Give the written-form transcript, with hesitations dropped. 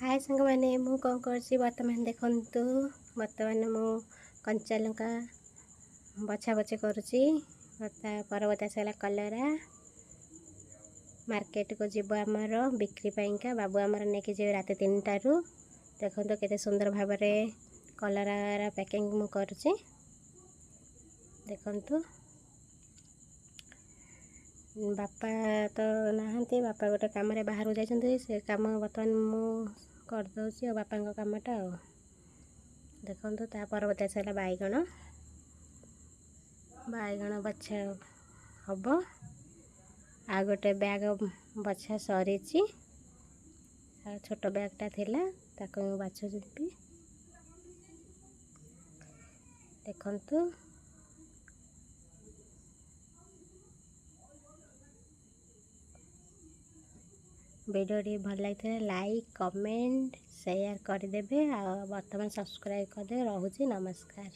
हाय सांग मैंने मु कौन कर बर्तमान देखु बर्तमान मु कंचा लंका बछा बछी करुच्ची परवर्त आसगला कलरा मार्केट को जीव आमर बिक्री पाइंका बाबू आमर नहीं जी रात 3टारू देखो केते सुंदर भाव कलरा पैकिंग मु करुच्ची देखंतु बापा तो नहांती बापा गोटे कम बाहर जाइए से कम बर्तमान मु करदे और बापा कामटा देखु ता परवर्त आसगला बैगण बैगण बछा हम आ गोटे बैग बछा सरी छोट बैगटा थिला ताको बाछुबी देखंतु वीडियो भल लगी लाइक कमेंट शेयर करदे आ बर्तमान सब्सक्राइब करदे। रोची नमस्कार।